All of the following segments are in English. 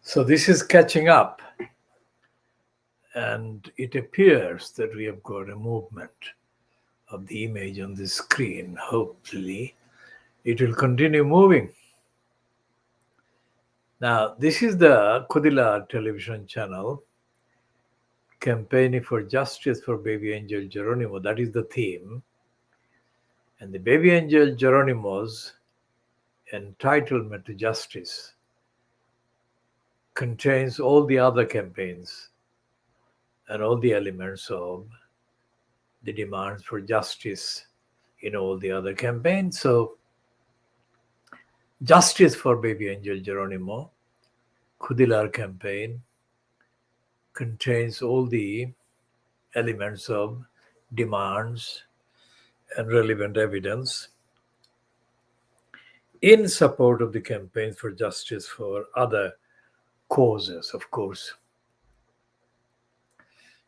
So this is catching up, and it appears that we have got a movement of the image on the screen. Hopefully, it will continue moving. Now, this is the KHOODEELAAR television channel, campaigning for justice for baby angel Geronimo. That is the theme. And the baby angel Geronimo's entitlement to justice contains all the other campaigns and all the elements of the demands for justice in all the other campaigns. So, justice for baby angel Geronimo, KHOODEELAAR campaign, contains all the elements of demands and relevant evidence in support of the campaigns for justice for other causes, of course,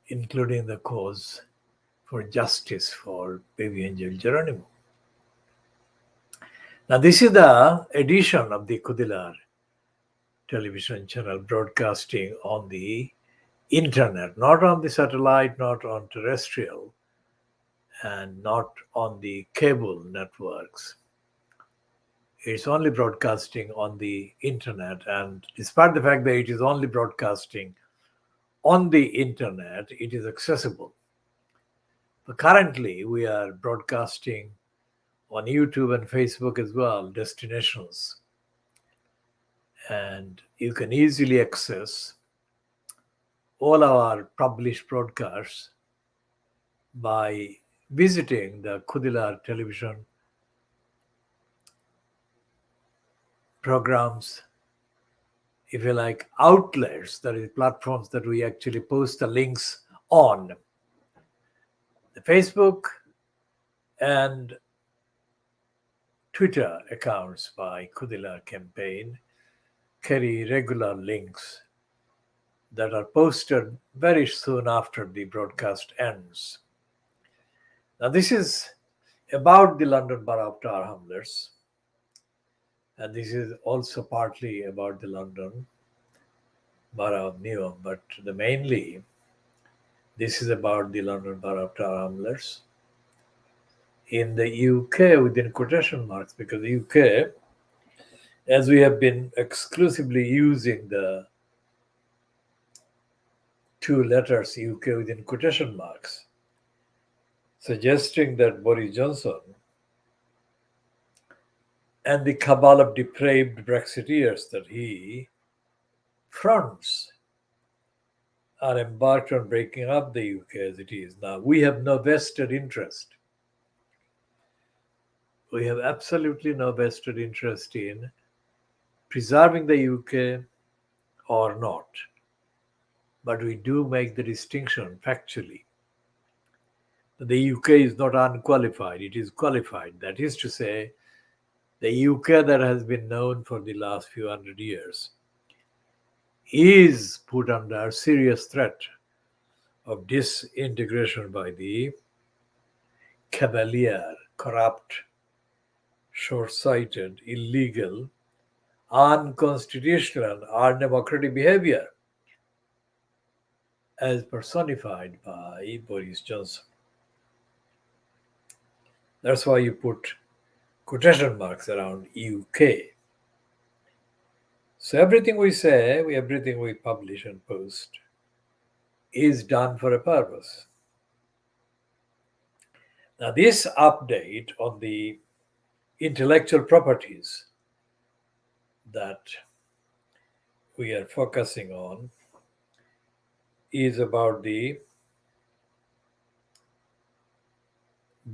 including the cause for justice for baby angel Geronimo. Now, this is the edition of the KHOODEELAAR television channel broadcasting on the internet, not on the satellite, not on terrestrial, and not on the cable networks. It's only broadcasting on the internet, and despite the fact that it is only broadcasting on the internet, it is accessible. But currently, we are broadcasting on YouTube and Facebook as well, destinations. And you can easily access all our published broadcasts by visiting the KHOODEELAAR television programs, if you like, outlets, that is, platforms that we actually post the links on. The Facebook and Twitter accounts by KHOODEELAAR campaign carry regular links that are posted very soon after the broadcast ends. Now, this is about the London Borough of Tower Hamlets, and this is also partly about the London Borough of Newham, but mainly this is about the London Borough of Tower Hamlets in the UK, within quotation marks, because the UK, as we have been exclusively using the two letters UK within quotation marks, suggesting that Boris Johnson and the cabal of depraved Brexiteers that he fronts are embarked on breaking up the UK as it is now. We have no vested interest. We have absolutely no vested interest in preserving the UK or not. But we do make the distinction factually. The UK is not unqualified, it is qualified. That is to say, the UK that has been known for the last few hundred years is put under serious threat of disintegration by the cavalier, corrupt, short-sighted, illegal, unconstitutional, and undemocratic behavior as personified by Boris Johnson. That's why you put quotation marks around UK. So everything we say, everything we publish and post is done for a purpose. Now, this update on the intellectual properties that we are focusing on is about the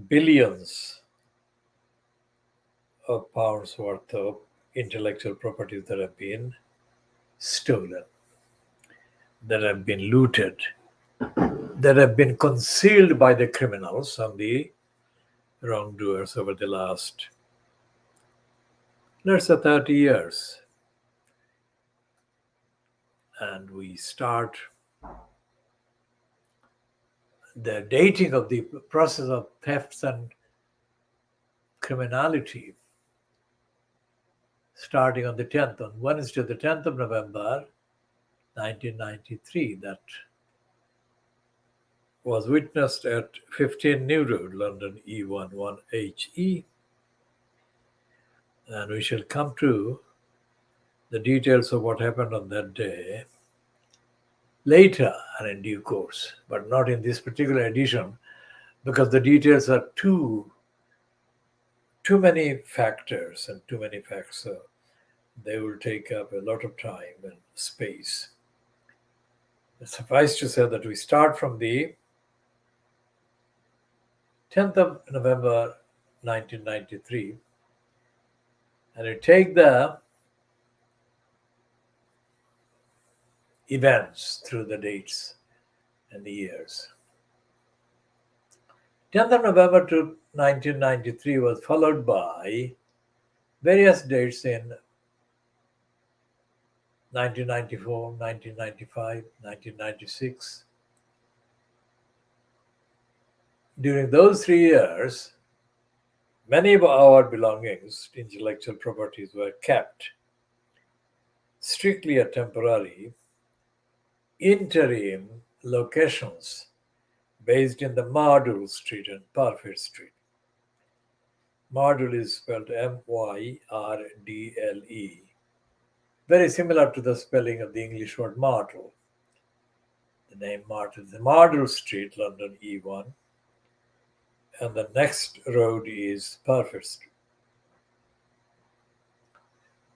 billions of pounds worth of intellectual properties that have been stolen, that have been looted, that have been concealed by the criminals and the wrongdoers over the last, let's say, 30 years. And we start the dating of the process of thefts and criminality starting on the 10th, on Wednesday, the 10th of November, 1993 that was witnessed at 15 New Road, London E11HE. And we shall come to the details of what happened on that day later and in due course, but not in this particular edition because the details are too many factors and too many facts. So they will take up a lot of time and space. Suffice to say that we start from the 10th of November 1993 and we take the events through the dates and the years. 10th of November to 1993 was followed by various dates in 1994, 1995, 1996. During those 3 years, many of our belongings, intellectual properties, were kept strictly at temporary interim locations based in the Mardule Street and Parfit Street. Mardule is spelled Myrdle, very similar to the spelling of the English word martel. The name Martel is Mardule Street, London E1, and the next road is Parfit Street.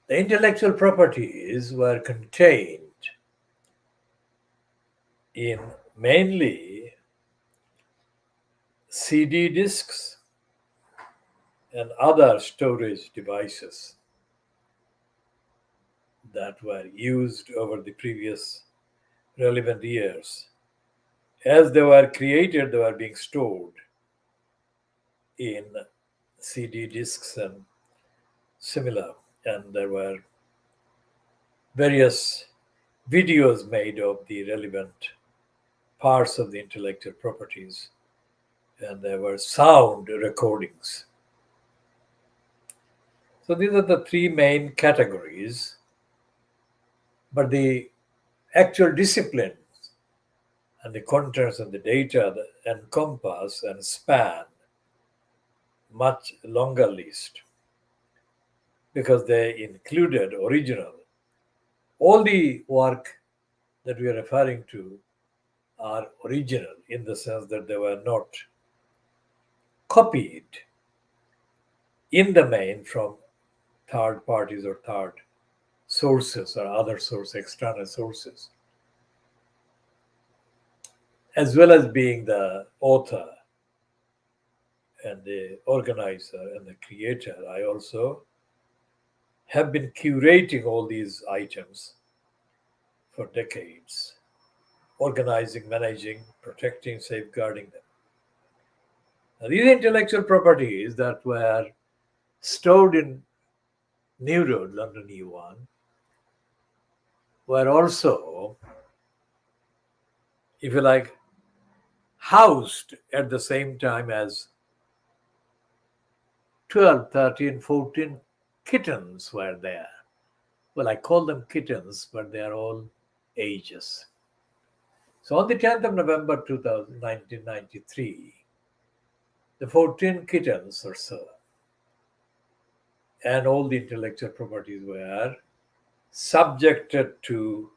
The intellectual properties were contained in mainly CD discs and other storage devices that were used over the previous relevant years. As they were created, they were being stored in CD discs and similar, and there were various videos made of the relevant parts of the intellectual properties, and there were sound recordings. So these are the three main categories, but the actual disciplines and the contents and the data that encompass and span much longer list because they included original. All the work that we are referring to are original in the sense that they were not copied in the main from third parties or third sources or other source, external sources. As well as being the author and the organizer and the creator, I also have been curating all these items for decades, organizing, managing, protecting, safeguarding them. Now, these intellectual properties that were stored in New Road, London E1, were also, if you like, housed at the same time as 12, 13, 14 kittens were there. Well, I call them kittens, but they are all ages. So on the 10th of November 1993, the 14 kittens or so, and all the intellectual properties were subjected to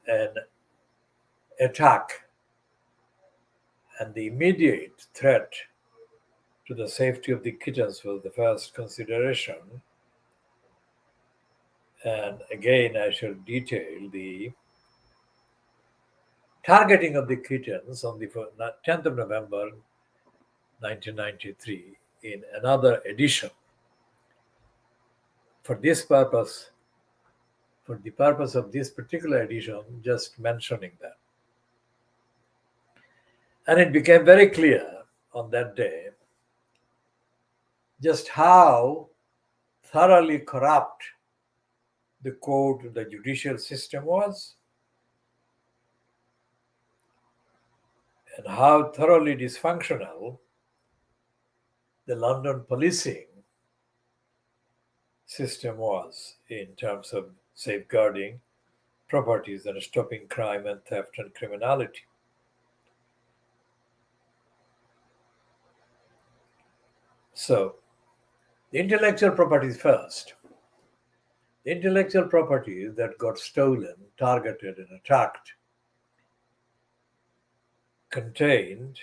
an attack, and the immediate threat to the safety of the kittens was the first consideration. And again, I shall detail the targeting of the kittens on the 10th of November 1993 in another edition. For this purpose, for the purpose of this particular edition, just mentioning that. And it became very clear on that day just how thoroughly corrupt the court, the judicial system was, and how thoroughly dysfunctional the London policing system was in terms of safeguarding properties and stopping crime and theft and criminality. So, the intellectual properties first. The intellectual properties that got stolen, targeted, and attacked contained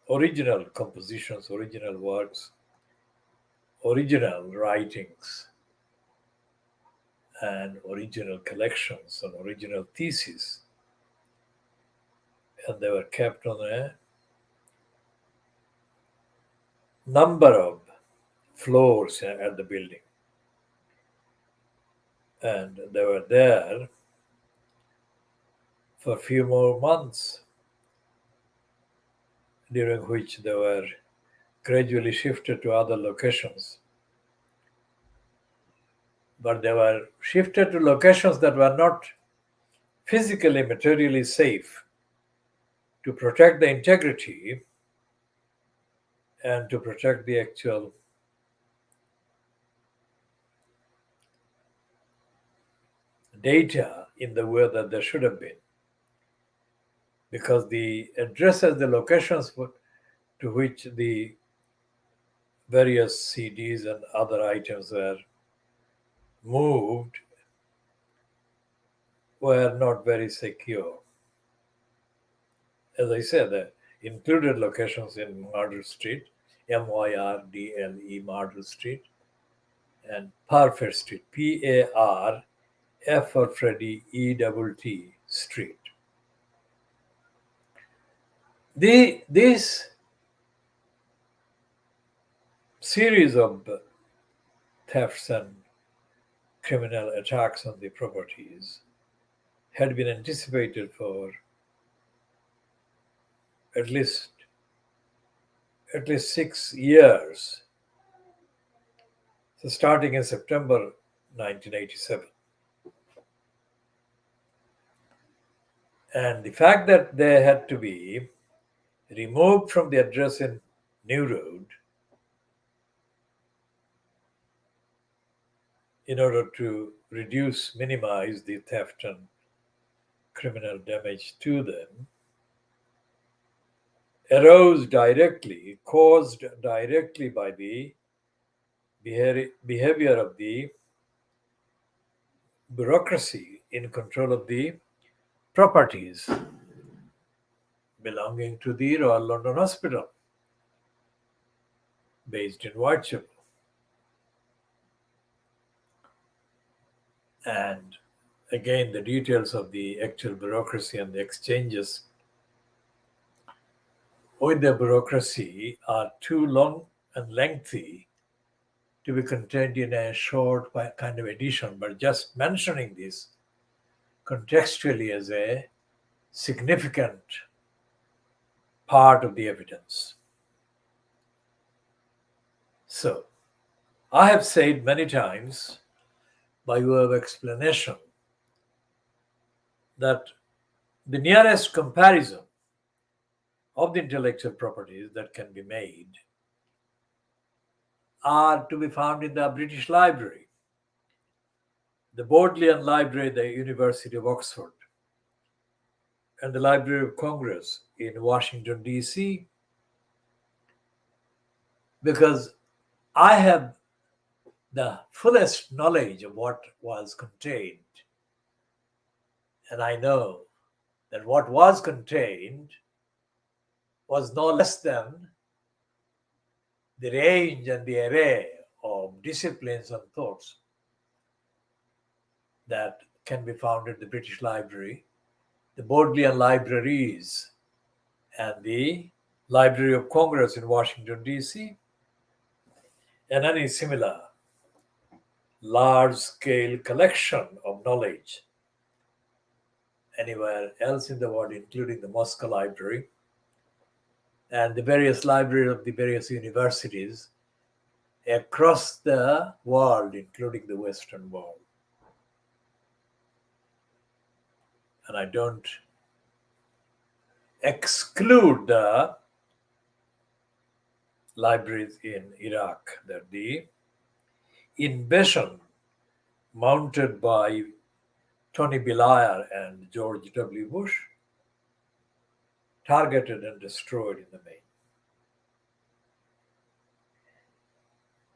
original compositions, original works, original writings, and original collections and original theses. And they were kept on a number of floors at the building. And they were there for a few more months, during which they were gradually shifted to other locations. But they were shifted to locations that were not physically, materially safe to protect the integrity and to protect the actual data in the way that there should have been. Because the addresses, the locations to which the various CDs and other items were moved were not very secure. As I said, the included locations in Mardle Street, Myrdle, Mardle Street, and Parfait Street, Parf for Freddy, Ett Street. This series of thefts and criminal attacks on the properties had been anticipated for at least 6 years. So starting in September 1987. And the fact that they had to be removed from the address in New Road in order to minimize the theft and criminal damage to them caused directly by the behavior of the bureaucracy in control of the properties belonging to the Royal London Hospital, based in Whitechapel. And again, the details of the actual bureaucracy and the exchanges with the bureaucracy are too long and lengthy to be contained in a short kind of edition, but just mentioning this contextually as a significant part of the evidence. So, I have said many times, by way of explanation, that the nearest comparison of the intellectual properties that can be made are to be found in the British Library, the Bodleian Library, the University of Oxford, and the Library of Congress in Washington, D.C., because I have the fullest knowledge of what was contained. And I know that what was contained was no less than the range and the array of disciplines and thoughts that can be found at the British Library, the Bodleian Libraries, and the Library of Congress in Washington, D.C., and any similar large-scale collection of knowledge anywhere else in the world, including the Moscow Library and the various libraries of the various universities across the world, including the Western world. And I don't exclude the libraries in Iraq, that the invasion mounted by Tony Blair and George W. Bush, targeted and destroyed in the main.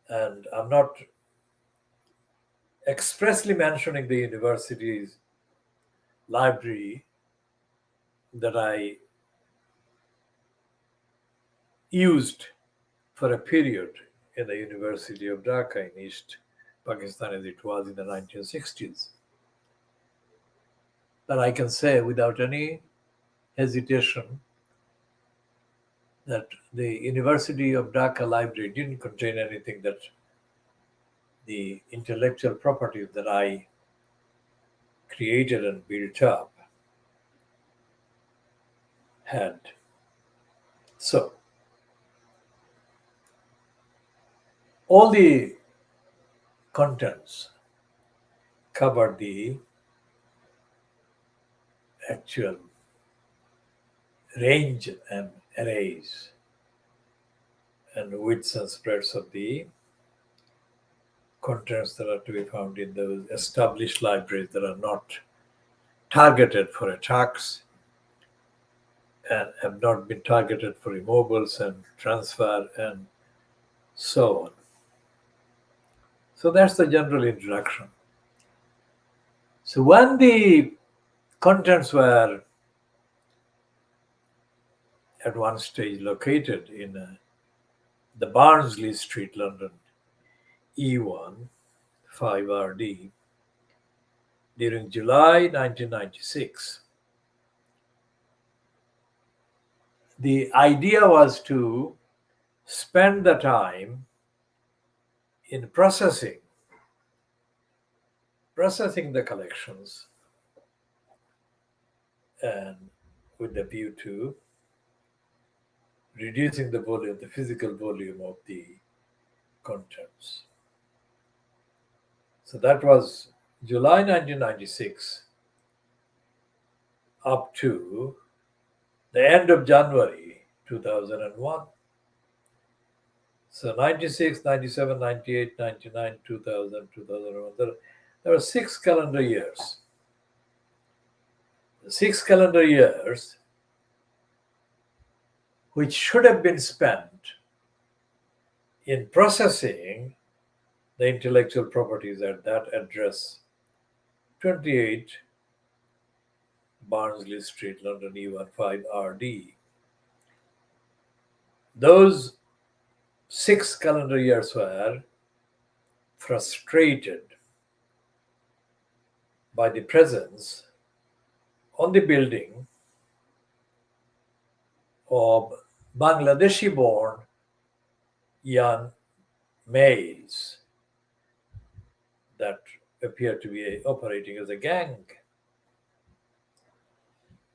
And I'm not expressly mentioning the university's library that I used for a period in the University of Dhaka in East Pakistan as it was in the 1960s. But I can say without any hesitation that the University of Dhaka library didn't contain anything that the intellectual properties that I created and built up had. So, all the contents covered the actual range and arrays and widths and spreads of the contents that are to be found in those established libraries that are not targeted for attacks and have not been targeted for removals and transfer and so on. So that's the general introduction. So when the contents were at one stage located in the Barnsley Street, London, E1 5RD, during July 1996, the idea was to spend the time in processing the collections and with the view to reducing the volume, the physical volume of the contents. So that was July 1996 up to the end of January 2001. So 96, 97, 98, 99, 2000, 2001. There were 6 calendar years. The 6 calendar years which should have been spent in processing the intellectual properties at that address, 28 Barnsley Street, London, E15RD. Those 6 calendar years were frustrated by the presence on the building of Bangladeshi-born young males that appear to be operating as a gang.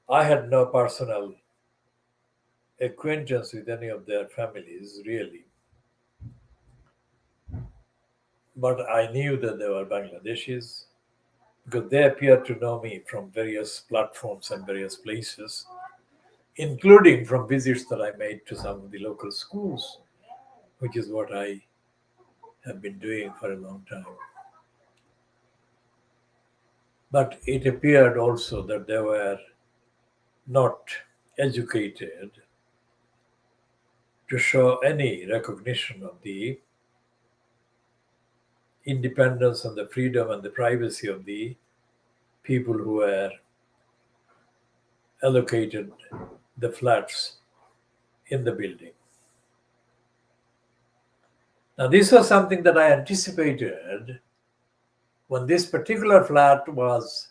I had no personal acquaintance with any of their families, really. But I knew that they were Bangladeshis because they appeared to know me from various platforms and various places, including from visits that I made to some of the local schools, which is what I have been doing for a long time. But it appeared also that they were not educated to show any recognition of the independence and the freedom and the privacy of the people who were allocated the flats in the building. Now, this was something that I anticipated when this particular flat was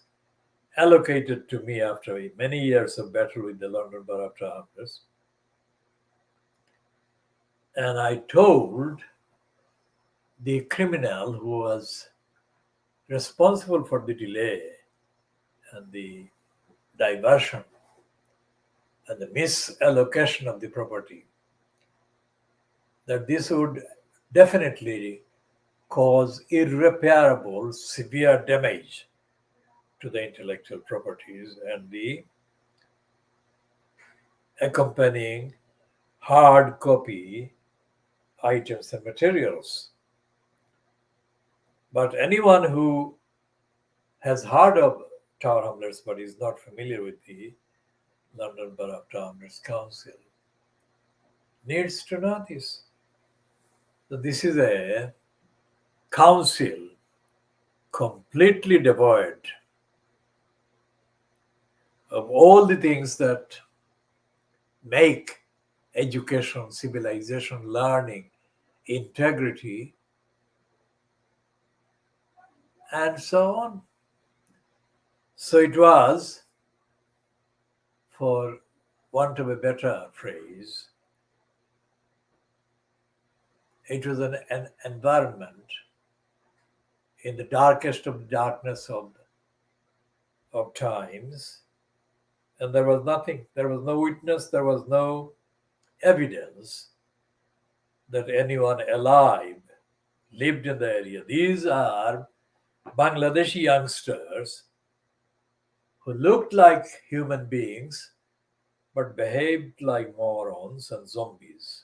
allocated to me after many years of battle with the London Borough of Office. And I told the criminal who was responsible for the delay and the diversion and the misallocation of the property that this would definitely cause irreparable severe damage to the intellectual properties and the accompanying hard copy items and materials. But anyone who has heard of Tower Hamlets but is not familiar with the London Borough of Tower Hamlets Council needs to know this. So this is a council completely devoid of all the things that make education, civilization, learning, integrity, and so on. So it was, for want of a better phrase, it was an environment in the darkest of the darkness of times, and there was nothing. There was no witness, there was no evidence that anyone alive lived in the area. These are Bangladeshi youngsters who looked like human beings but behaved like morons and zombies.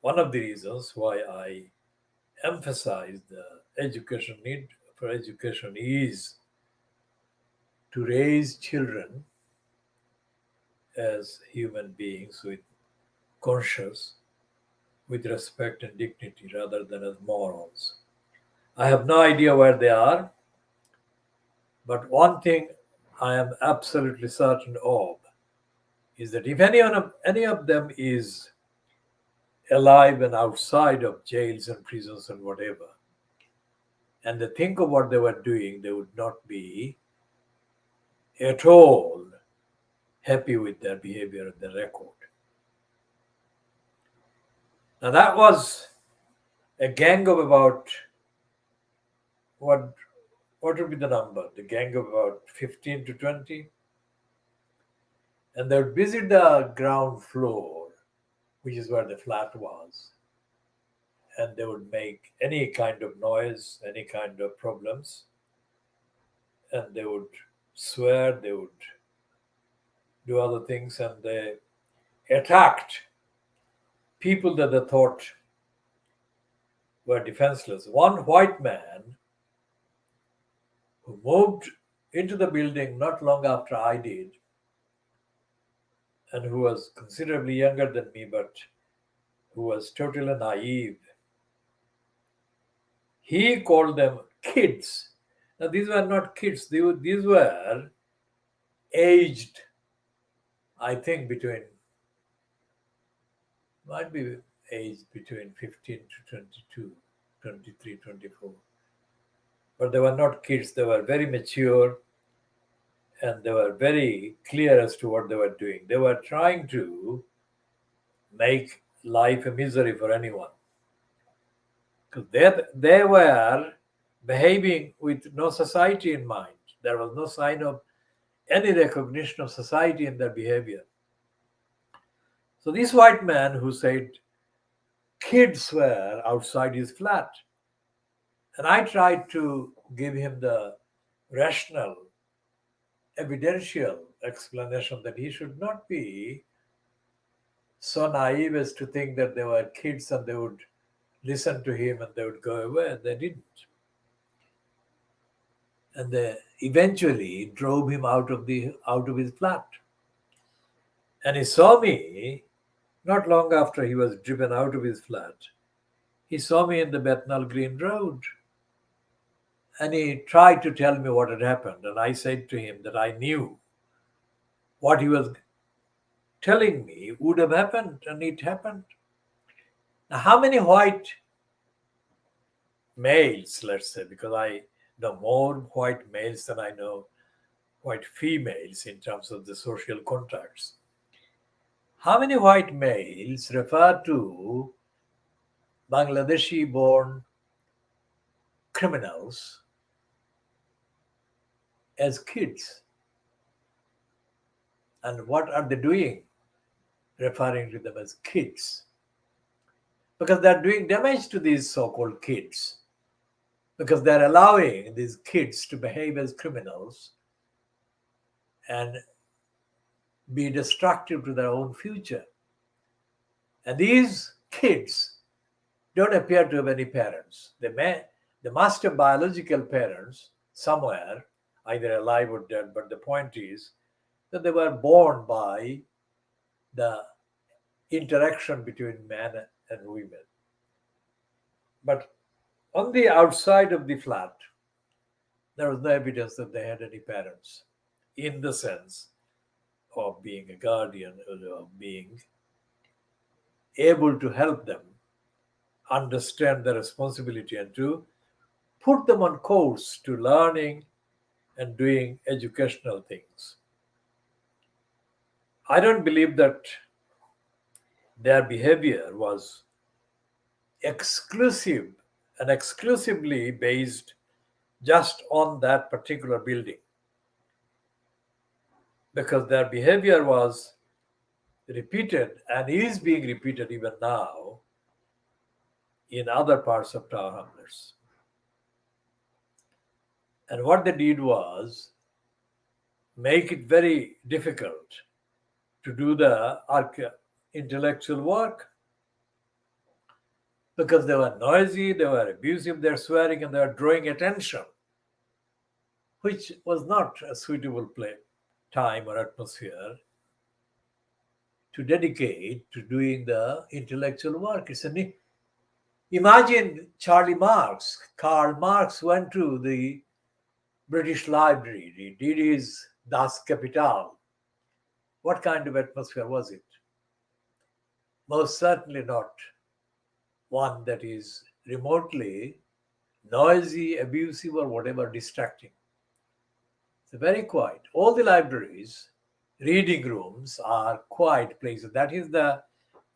One of the reasons why I emphasize the education need for education is to raise children as human beings with conscience, with respect and dignity, rather than as morons. I have no idea where they are, but one thing I am absolutely certain of is that if any of them is alive and outside of jails and prisons and whatever, and they think of what they were doing, they would not be at all happy with their behavior and their record. Now that was a gang of about, what would be the number? The gang of about 15 to 20. And they would visit the ground floor, which is where the flat was. And they would make any kind of noise, any kind of problems. And they would swear, they would do other things, and they attacked people that they thought were defenseless. One white man who moved into the building not long after I did, and who was considerably younger than me, but who was totally naive, he called them kids. Now, these were not kids, these were aged, I think, might be aged between 15 to 22, 23, 24. But they were not kids, they were very mature, and they were very clear as to what they were doing. They were trying to make life a misery for anyone. Because they were behaving with no society in mind. There was no sign of any recognition of society in their behavior. So this white man who said kids were outside his flat, and I tried to give him the rational, evidential explanation that he should not be so naive as to think that they were kids and they would listen to him and they would go away. They didn't. And they eventually drove him out of his flat. And he saw me not long after he was driven out of his flat. He saw me in the Bethnal Green Road. And he tried to tell me what had happened. And I said to him that I knew what he was telling me would have happened, and it happened. Now, how many white males, let's say, because I know more white males than I know white females in terms of the social contacts. How many white males refer to Bangladeshi-born criminals as kids? And what are they doing, referring to them as kids? Because they're doing damage to these so-called kids. Because they're allowing these kids to behave as criminals and be destructive to their own future. And these kids don't appear to have any parents. They They must have biological parents somewhere, either alive or dead, but the point is that they were born by the interaction between men and women. But on the outside of the flat, there was no evidence that they had any parents in the sense of being a guardian or of being able to help them understand the responsibility and to put them on course to learning and doing educational things. I don't believe that their behavior was exclusive and exclusively based just on that particular building, because their behavior was repeated and is being repeated even now in other parts of Tower Hamlets. And what they did was make it very difficult to do the intellectual work, because they were noisy, they were abusive, they were swearing, and they were drawing attention, which was not a suitable time or atmosphere to dedicate to doing the intellectual work. Imagine Karl Marx went to the British Library, he did his Das Kapital. What kind of atmosphere was it? Most certainly not one that is remotely noisy, abusive, or whatever, distracting. It's very quiet. All the libraries, reading rooms are quiet places. That is the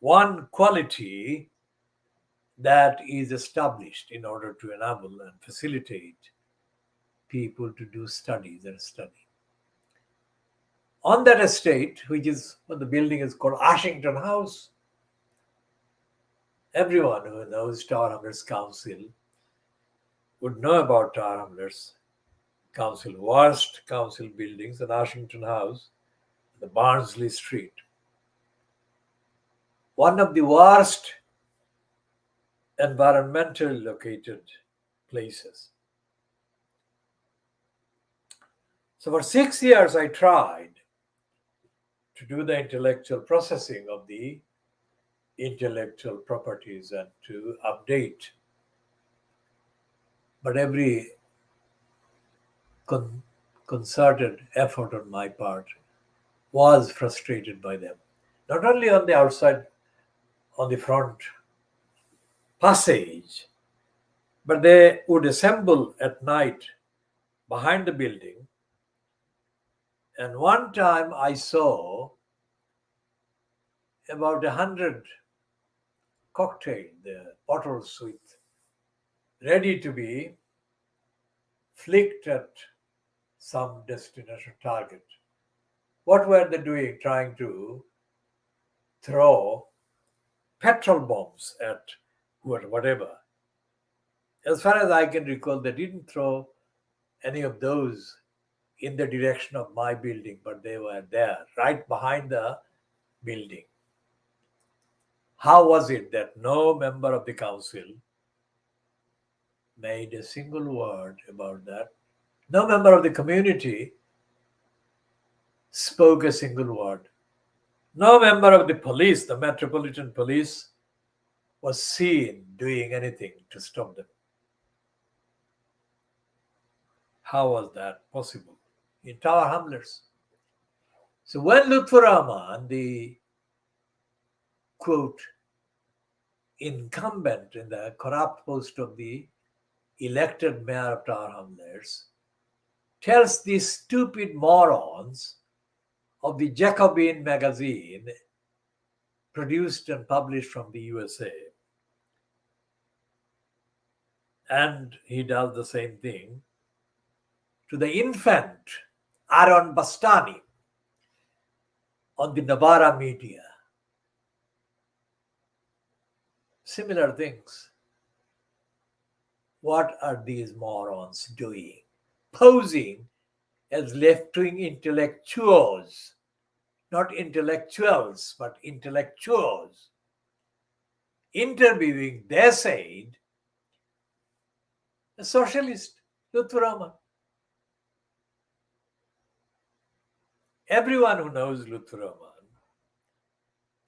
one quality that is established in order to enable and facilitate people to do studies and study. On that estate, which is what the building is called Ashington House, everyone who knows Tower Hamlets Council would know about Tower Hamlets Council, worst council buildings, and Ashington House, the Barnsley Street. One of the worst environmentally located places. So for 6 years, I tried to do the intellectual processing of the intellectual properties and to update. But every concerted effort on my part was frustrated by them. Not only on the outside, on the front passage, but they would assemble at night behind the building. And one time I saw about 100 the bottles with ready to be flicked at some destination target. What were they doing? Trying to throw petrol bombs at whatever. As far as I can recall, they didn't throw any of those in the direction of my building, but they were there, right behind the building. How was it that no member of the council made a single word about that? No member of the community spoke a single word. No member of the police, the Metropolitan Police, was seen doing anything to stop them. How was that possible in Tower Hamlets? So when Lutfur Rahman, the quote, incumbent in the corrupt post of the elected mayor of Tower Hamlets, tells these stupid morons of the Jacobin magazine produced and published from the USA, and he does the same thing to the infant Aaron Bastani on the Navara media. Similar things. What are these morons doing? Posing as left-wing intellectuals, not intellectuals, but intellectuals. Interviewing, they said, A socialist, Lutfur Rahman. Everyone who knows Lutfur Rahman,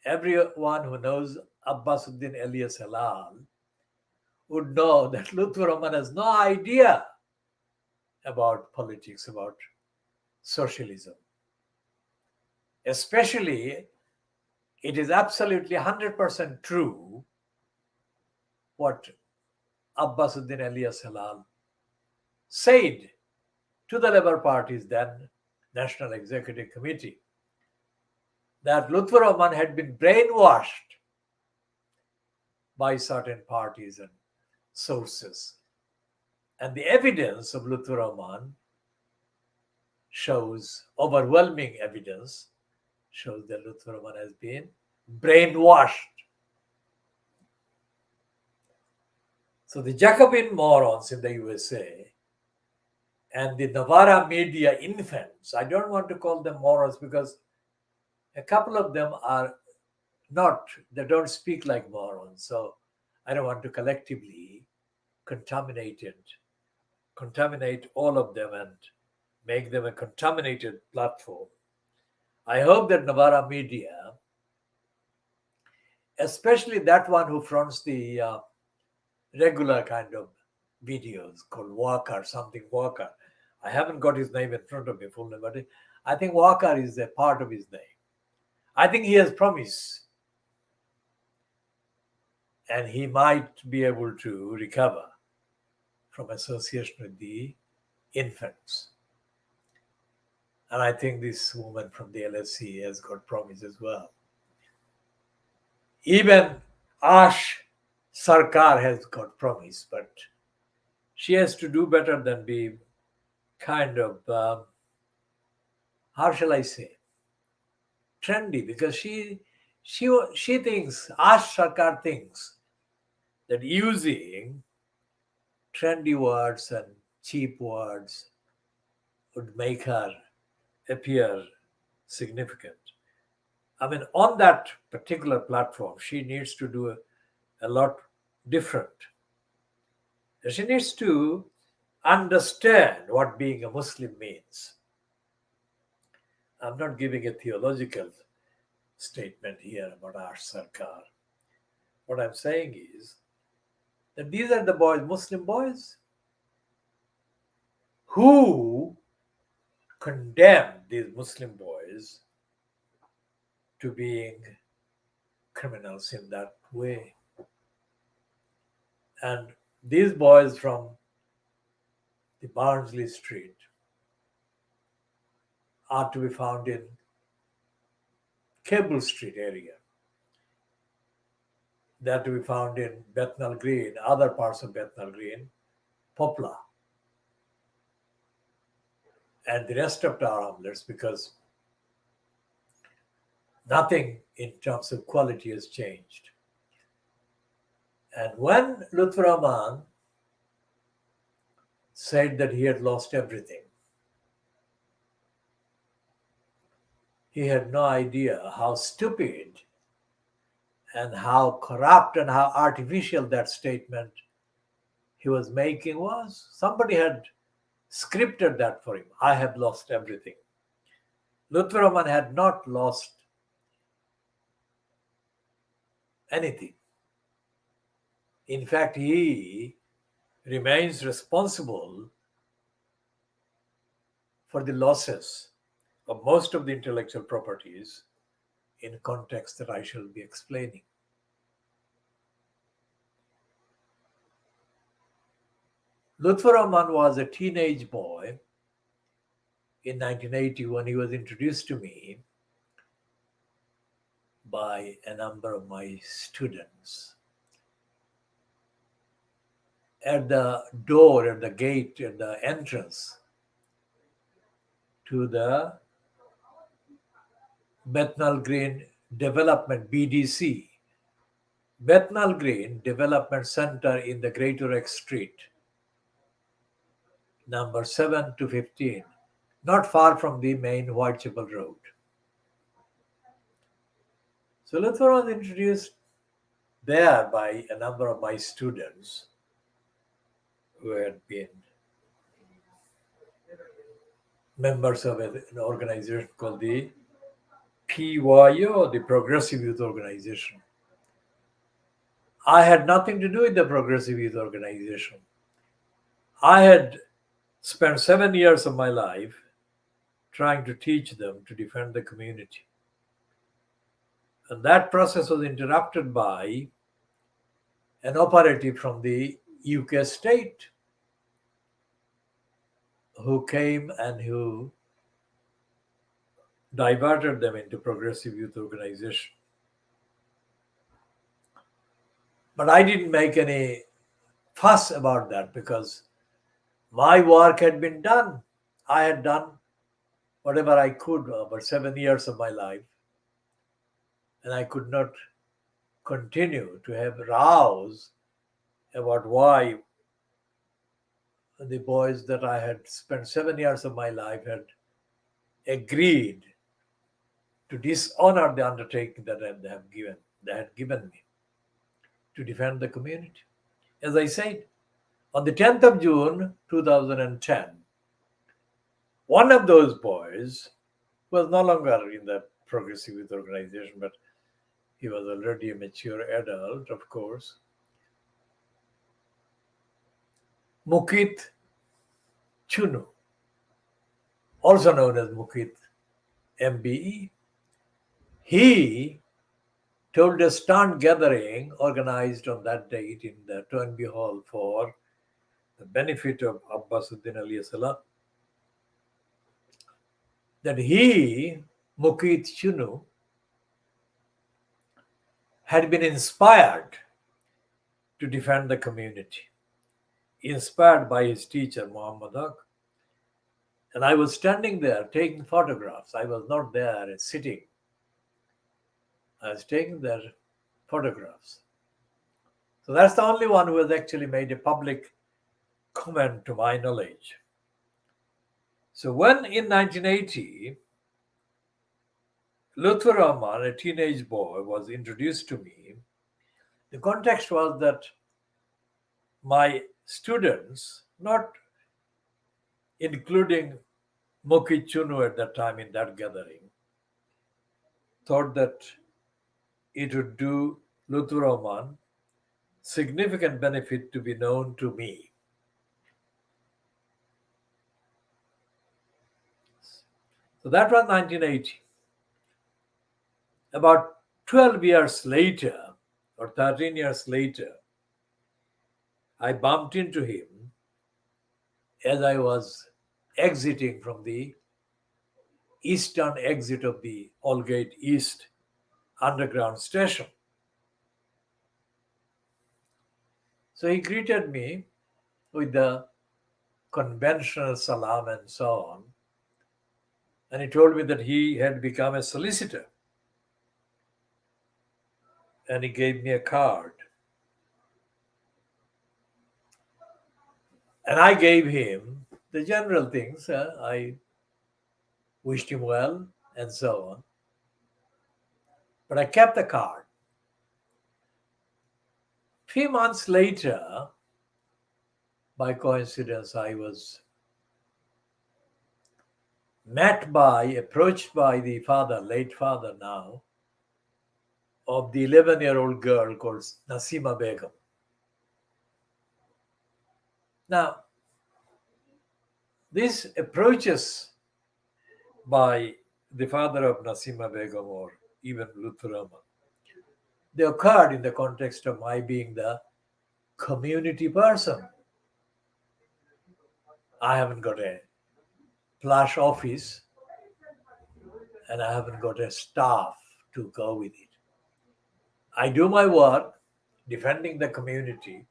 everyone who knows Abbasuddin Elias Halal would know that Lutfur Rahman has no idea about politics, about socialism. Especially, it is absolutely 100% true what Abbasuddin Elias Halal said to the Labour Party's then National Executive Committee that Lutfur Rahman had been brainwashed by certain parties and sources. And the evidence of Lutfur Rahman shows, overwhelming evidence shows that Lutfur Rahman has been brainwashed. So the Jacobin morons in the USA and the Novara media infants, I don't want to call them morons because a couple of them are not, they don't speak like morons. So I don't want to collectively contaminate all of them and make them a contaminated platform. I hope that Novara media, especially that one who fronts the regular kind of videos called Walker, something Walker. I haven't got his name in front of me, full name, but I think Walker is a part of his name. I think he has promise, and he might be able to recover from association with the infants. And I think this woman from the LSC has got promise as well. Even Ash Sarkar has got promise, but she has to do better than be kind of, how shall I say, trendy, because she thinks, Ash Sarkar thinks that using trendy words and cheap words would make her appear significant. I mean, on that particular platform, she needs to do a lot different. She needs to understand what being a Muslim means. I'm not giving a theological statement here about Ash Sarkar. What I'm saying is that these are the boys, Muslim boys, who condemn these Muslim boys to being criminals in that way. And these boys from the Barnsley Street are to be found in Cable Street area. They are to be found in Bethnal Green, other parts of Bethnal Green, Poplar, and the rest of Tower Hamlets, because nothing in terms of quality has changed. And when Lutfur Rahman said that he had lost everything, he had no idea how stupid and how corrupt and how artificial that statement he was making was. Somebody had scripted that for him. I have lost everything. Lutfur Rahman had not lost anything. In fact, he remains responsible for the losses of most of the intellectual properties in context that I shall be explaining. Lutfur Rahman was a teenage boy in 1980 when he was introduced to me by a number of my students. At the door, at the gate, at the entrance to the Bethnal Green Development, BDC, Bethnal Green Development Center in the Greater X Street, number 7 to 15, not far from the main Whitechapel Road. So Lutfur was introduced there by a number of my students who had been members of an organization called the PYO, the Progressive Youth Organization. I had nothing to do with the Progressive Youth Organization. I had spent 7 years of my life trying to teach them to defend the community. And that process was interrupted by an operative from the UK state who came and who diverted them into Progressive Youth Organization. But I didn't make any fuss about that because my work had been done. I had done whatever I could over 7 years of my life, and I could not continue to have rows about why the boys that I had spent 7 years of my life had agreed to dishonor the undertaking that they had given me to defend the community. As I said, on the 10th of June 2010, one of those boys was no longer in the Progressive Youth Organization, but he was already a mature adult, of course. Mukit Chunu, also known as Mukit MBE, he told a stunt gathering organized on that date in the Toynbee Hall for the benefit of Abbasuddin Ali Salah that he, Mukit Chunu, had been inspired to defend the community, inspired by his teacher, Muhammad Haque. And I was standing there taking photographs. I was not there sitting. I was taking their photographs. So that's the only one who has actually made a public comment to my knowledge. So when in 1980, Lutfur Rahman, a teenage boy, was introduced to me, the context was that my students, not including Mukit Chunu at that time in that gathering, thought that it would do Lutfur Rahman significant benefit to be known to me. So that was 1980. About 12 years later, or 13 years later, I bumped into him as I was exiting from the eastern exit of the Aldgate East underground station. So he greeted me with the conventional salam and so on. And he told me that he had become a solicitor. And he gave me a card. And I gave him the general things. I wished him well and so on. But I kept the card. Few months later, by coincidence, I was approached by the father, late father now, of the 11-year-old girl called Nasima Begum. Now, these approaches by the father of Nasima Begum or even Lutfur Rahman, they occurred in the context of my being the community person. I haven't got a plush office and I haven't got a staff to go with it. I do my work defending the community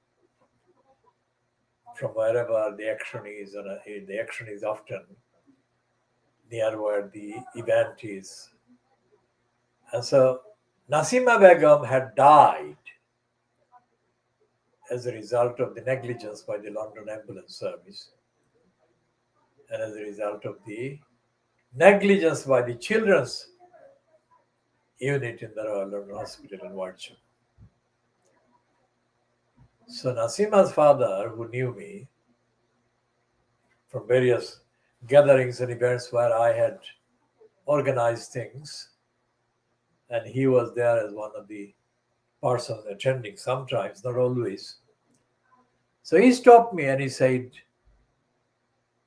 from wherever the action is, and the action is often near where the event is. And so Nasima Begum had died as a result of the negligence by the London Ambulance Service and as a result of the negligence by the children's unit in the Royal London Hospital in Whitechapel. So Nasima's father, who knew me, from various gatherings and events where I had organized things, and he was there as one of the persons attending, sometimes, not always. So he stopped me and he said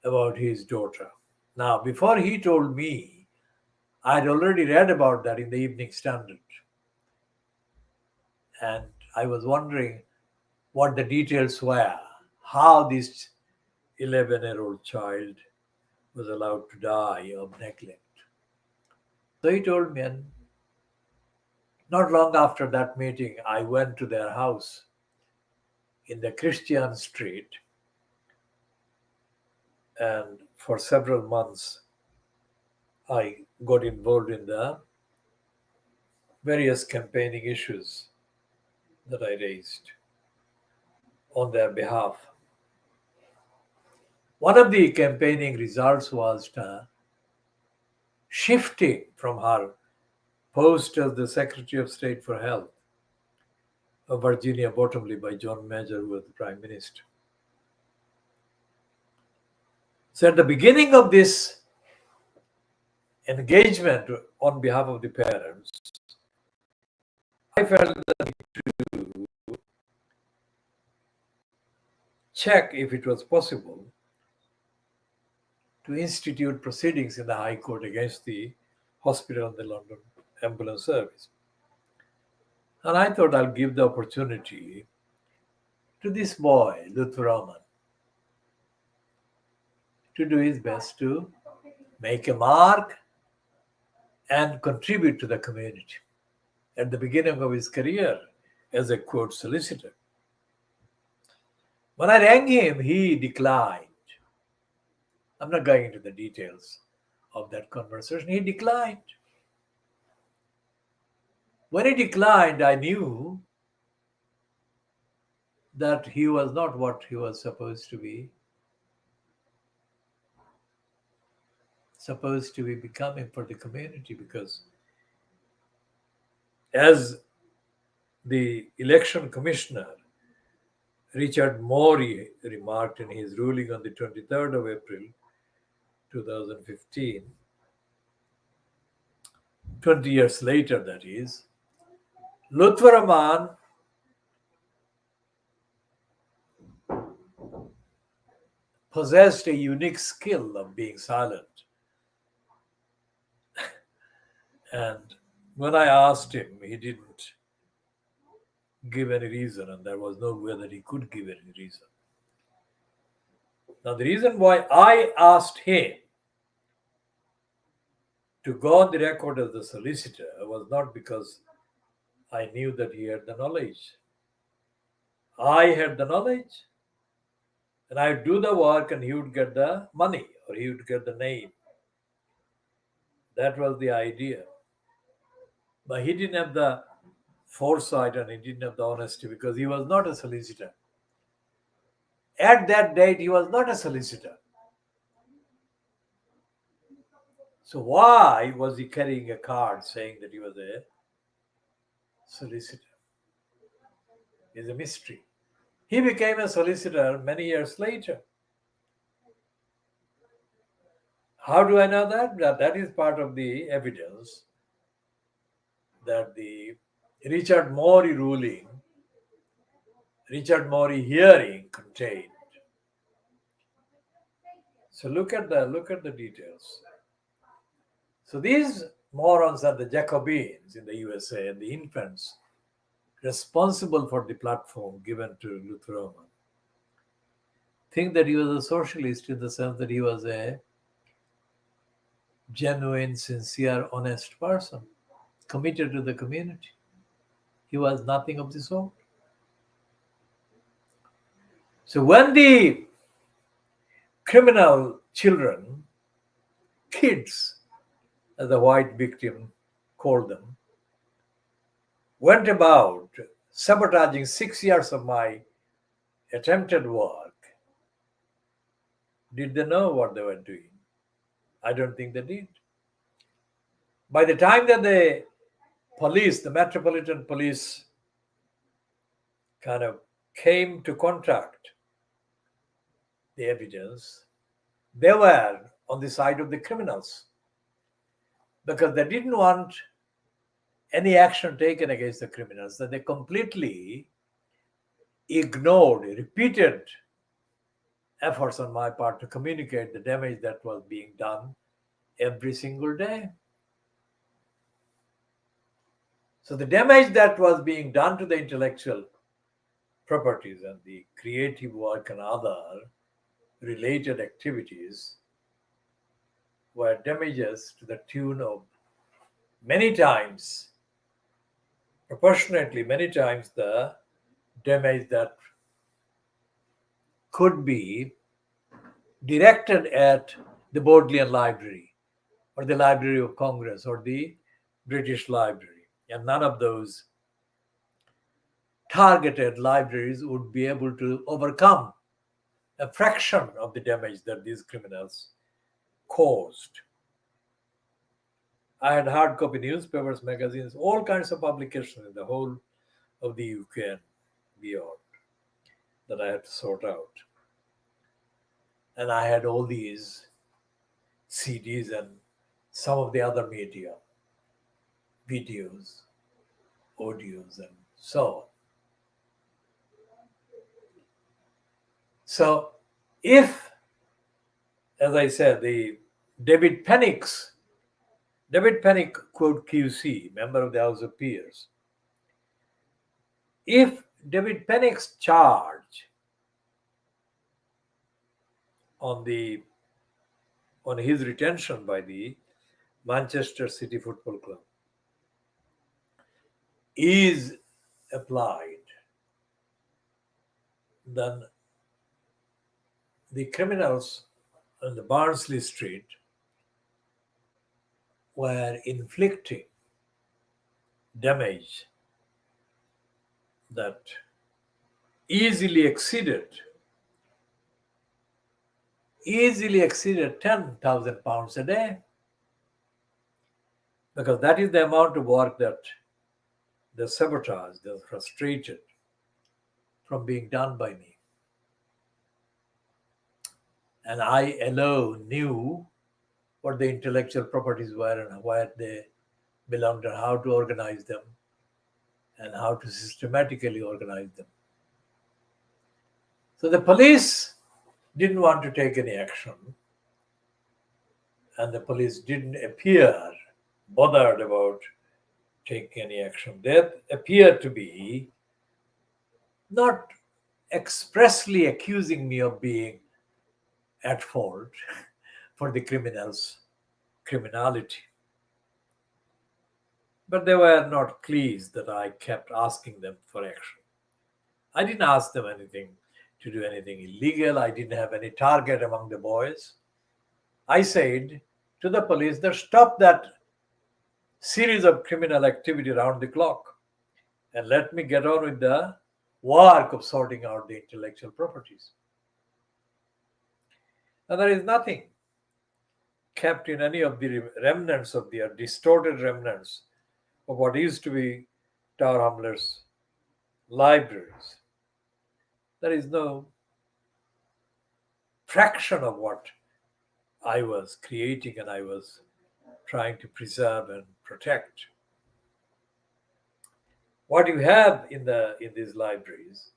about his daughter. Now, before he told me, I had already read about that in the Evening Standard. And I was wondering what the details were, how this 11-year-old child was allowed to die of neglect. So he told me, and not long after that meeting, I went to their house in the Christian Street, and for several months I got involved in the various campaigning issues that I raised on their behalf. One of the campaigning results was the shifting from her post as the Secretary of State for Health of Virginia Bottomley by John Major, who was the Prime Minister. So at the beginning of this engagement on behalf of the parents, I felt the need to check if it was possible to institute proceedings in the High Court against the hospital and the London ambulance service. And I thought I'll give the opportunity to this boy, Luthraman, to do his best to make a mark and contribute to the community at the beginning of his career as a court solicitor. When I rang him, he declined. I'm not going into the details of that conversation. He declined. When he declined, I knew that he was not what he was supposed to be becoming for the community, because as the election commissioner Richard Morey remarked in his ruling on the 23rd of April 2015, 20 years later that is, Luthraman possessed a unique skill of being silent. And when I asked him, he didn't give any reason, and there was no way that he could give any reason. Now, the reason why I asked him to go on the record as the solicitor was not because I knew that he had the knowledge. I had the knowledge, and I would do the work and he would get the money or he would get the name. That was the idea. But he didn't have the foresight and he didn't have the honesty because he was not a solicitor. At that date, he was not a solicitor. So why was he carrying a card saying that he was a solicitor? It's a mystery. He became a solicitor many years later. How do I know that? That is part of the evidence that the Richard Morey hearing contained. So look at the details. So these morons are the Jacobins in the USA and the infants responsible for the platform given to Luthraman think that he was a socialist in the sense that he was a genuine, sincere, honest person committed to the community. He was nothing of the sort. So when the criminal children, kids, as the white victim called them, went about sabotaging 6 years of my attempted work, did they know what they were doing? I don't think they did. By the time that the Metropolitan Police kind of came to contact the evidence, they were on the side of the criminals because they didn't want any action taken against the criminals, that they completely ignored repeated efforts on my part to communicate the damage that was being done every single day. So the damage that was being done to the intellectual properties and the creative work and other related activities were damages to the tune of many times, proportionately many times the damage that could be directed at the Bodleian Library or the Library of Congress or the British Library. And none of those targeted libraries would be able to overcome a fraction of the damage that these criminals caused. I had hard copy newspapers, magazines, all kinds of publications in the whole of the UK and beyond that I had to sort out. And I had all these CDs and some of the other media, videos, audios, and so on. So, if, as I said, the David Pennick, quote QC, member of the House of Peers, if David Pennick's charge on his retention by the Manchester City Football Club is applied, then the criminals on the Barnsley Street were inflicting damage that easily exceeded £10,000 a day, because that is the amount of work that the sabotage, they're frustrated from being done by me. And I alone knew what the intellectual properties were and where they belonged and how to organize them and how to systematically organize them. So the police didn't want to take any action, and the police didn't appear bothered about taking any action. They appeared to be not expressly accusing me of being at fault for the criminals' criminality. But they were not pleased that I kept asking them for action. I didn't ask them to do anything illegal. I didn't have any target among the boys. I said to the police that stop that series of criminal activity around the clock and let me get on with the work of sorting out the intellectual properties. And there is nothing kept in any of the remnants of the distorted remnants of what used to be Tower Hamlets libraries. There is no fraction of what I was creating and I was trying to preserve and protect. What you have in these libraries,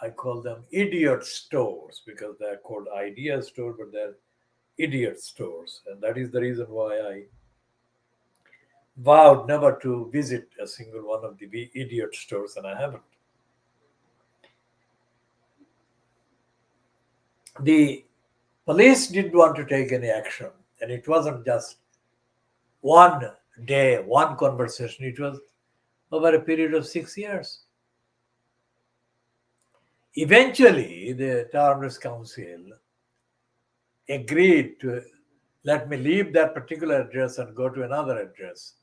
I call them idiot stores because they're called idea stores, but they're idiot stores. And that is the reason why I vowed never to visit a single one of the idiot stores, and I haven't. The police didn't want to take any action, and it wasn't just one day, one conversation. It was over a period of 6 years. Eventually, the Tower Hamlets Council agreed to let me leave that particular address and go to another address.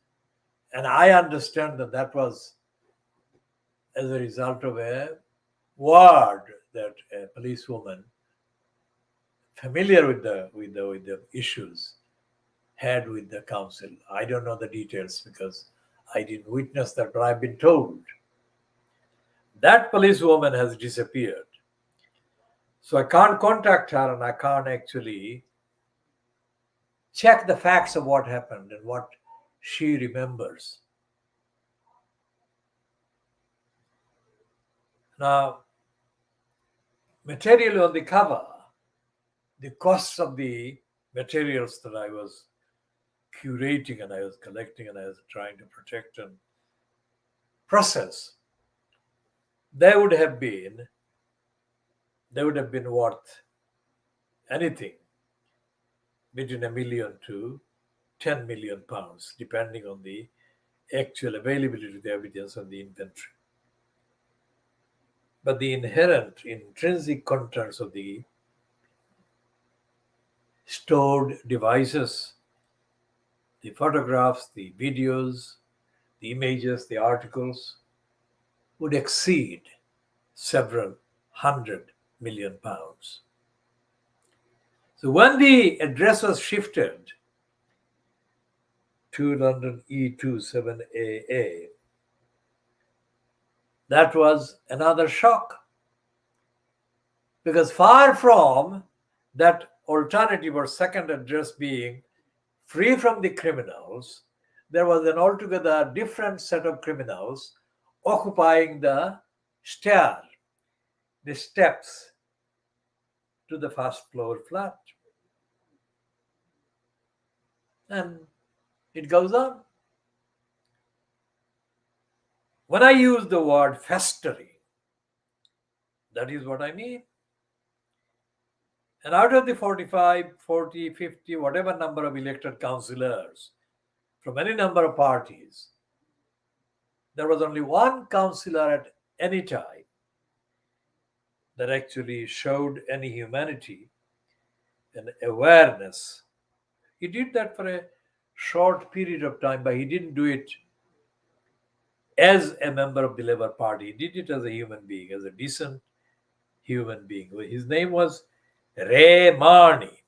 And I understand that that was as a result of a word that a policewoman familiar with the issues had with the council. I don't know the details because I didn't witness that, but I've been told that policewoman has disappeared. So I can't contact her and I can't actually check the facts of what happened and what she remembers. Now, material on the cover, the costs of the materials that I was curating and I was collecting and I was trying to protect and process, they would have been worth anything between £1 million to £10 million, depending on the actual availability of the evidence and the inventory. But the inherent, intrinsic contents of the stored devices, the photographs, the videos, the images, the articles, would exceed several £100 million. So when the address was shifted to London E27AA, that was another shock. Because far from that alternative or second address being free from the criminals, there was an altogether different set of criminals occupying the stair, the steps to the first floor flat. And it goes on. When I use the word festering, that is what I mean. And out of the 45, 40, 50, whatever number of elected councillors from any number of parties, there was only one councillor at any time that actually showed any humanity and awareness. He did that for a short period of time, but he didn't do it as a member of the Labour Party. He did it as a human being, as a decent human being. His name was Ray Marnie.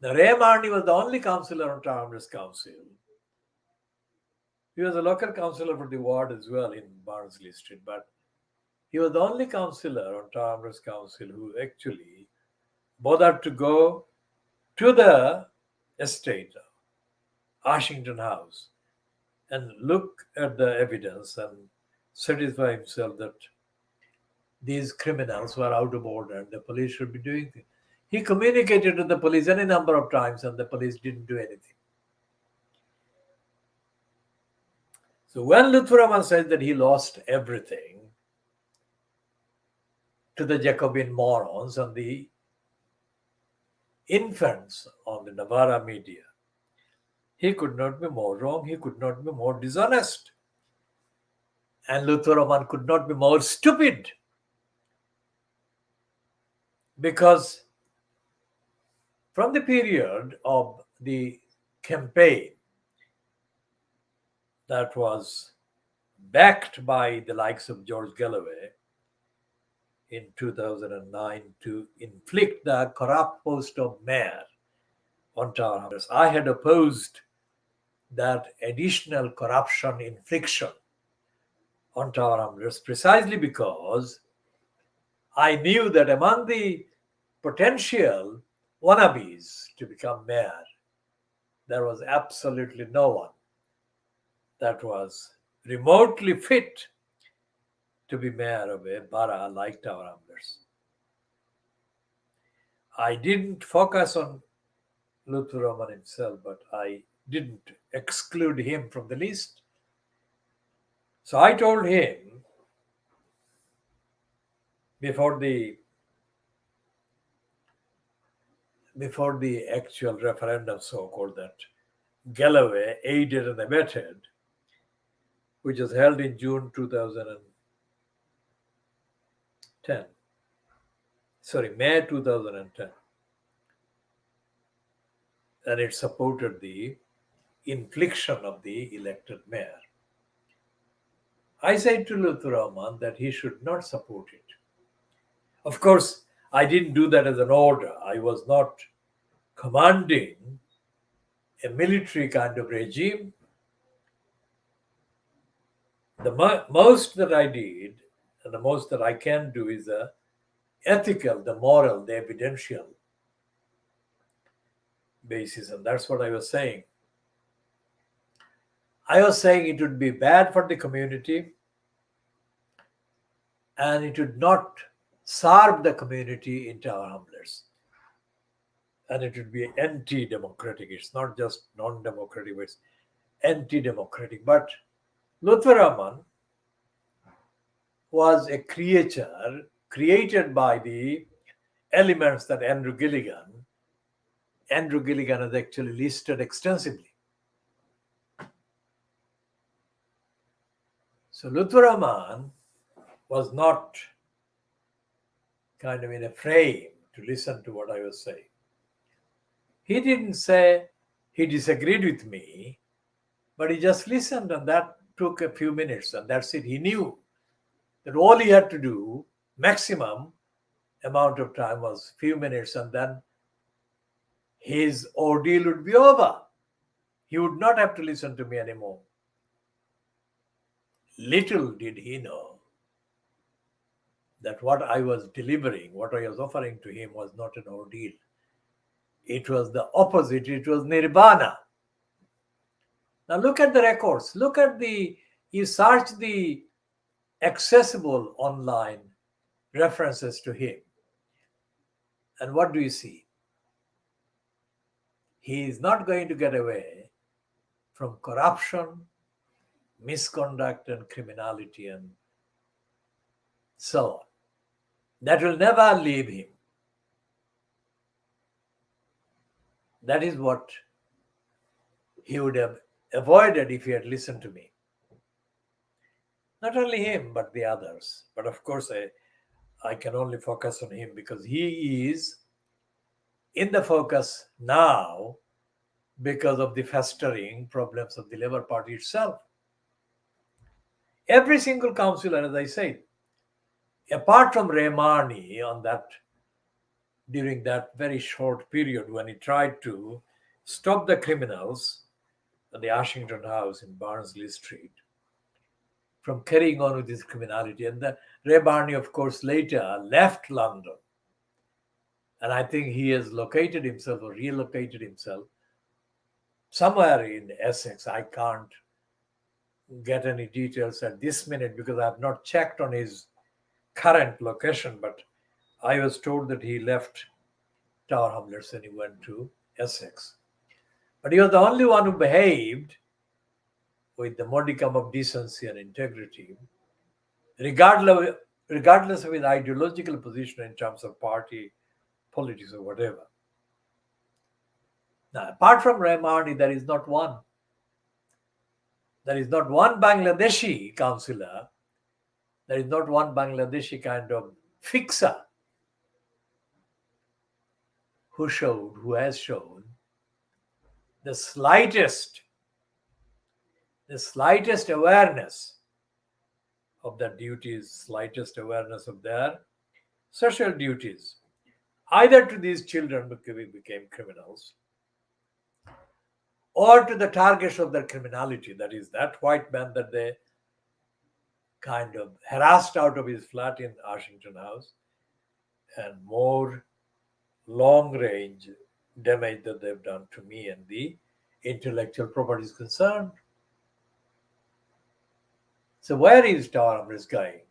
Now, Ray Marnie was the only councillor on Tower Hamlets Council. He was a local councillor for the ward as well in Barnsley Street, but he was the only councillor on Tower Hamlets Council who actually bothered to go to the estate, Ashington House, and look at the evidence and satisfy himself that these criminals were out of order and the police should be doing things. He communicated to the police any number of times and the police didn't do anything. So when Lutheraman says that he lost everything to the Jacobin morons and the infants on the Navarra media, he could not be more wrong, he could not be more dishonest. And Lutheraman could not be more stupid. Because from the period of the campaign that was backed by the likes of George Galloway in 2009 to inflict the corrupt post of mayor on Tower Hamlets, I had opposed that additional corruption infliction on Tower Hamlets precisely because I knew that among the potential wannabes to become mayor, there was absolutely no one that was remotely fit to be mayor of a borough like Tower Hamlets. I didn't focus on Lutheraman himself, but I didn't exclude him from the list. So I told him before the actual referendum, so-called, that Galloway aided and abetted, which was held in June 2010. May 2010. And it supported the infliction of the elected mayor. I said to Lutheraman that he should not support it. Of course, I didn't do that as an order. I was not commanding a military kind of regime. The most that I did, and the most that I can do, is a ethical, the moral, the evidential basis. And that's what I was saying. I was saying it would be bad for the community and it would not serve the community in Tower Hamlets. And it would be anti-democratic. It's not just non-democratic, but it's anti-democratic. But Lutfur Rahman was a creature created by the elements that Andrew Gilligan has actually listed extensively. So Lutfur Rahman was not kind of in a frame to listen to what I was saying. He didn't say he disagreed with me, but he just listened, and that took a few minutes, and that's it. He knew that all he had to do, maximum amount of time, was few minutes, and then his ordeal would be over. He would not have to listen to me anymore. Little did he know that what I was delivering, what I was offering to him, was not an ordeal. It was the opposite. It was nirvana. Now look at the records. Look at you search the accessible online references to him. And what do you see? He is not going to get away from corruption, misconduct, and criminality, and so on. That will never leave him. That is what he would have avoided if he had listened to me. Not only him, but the others. But of course, I can only focus on him because he is in the focus now because of the festering problems of the Labour Party itself. Every single councillor, as I said, apart from Rahmani during that very short period when he tried to stop the criminals at the Ashington House in Barnsley Street from carrying on with his criminality. And Ray Barney, of course, later left London. And I think he has located himself or relocated himself somewhere in Essex. I can't get any details at this minute because I have not checked on his current location, but I was told that he left Tower Hamlets and he went to Essex. But he was the only one who behaved with the modicum of decency and integrity, regardless of his ideological position in terms of party politics or whatever. Now, apart from Rahmani, there is not one. There is not one Bangladeshi councillor. There is not one Bangladeshi kind of fixer who has shown the slightest awareness of their duties, slightest awareness of their social duties, either to these children who became criminals or to the targets of their criminality, that is that white man that they kind of harassed out of his flat in Ashington House, and more long-range damage that they've done to me and the intellectual property is concerned. So where is Tower Hamlets going?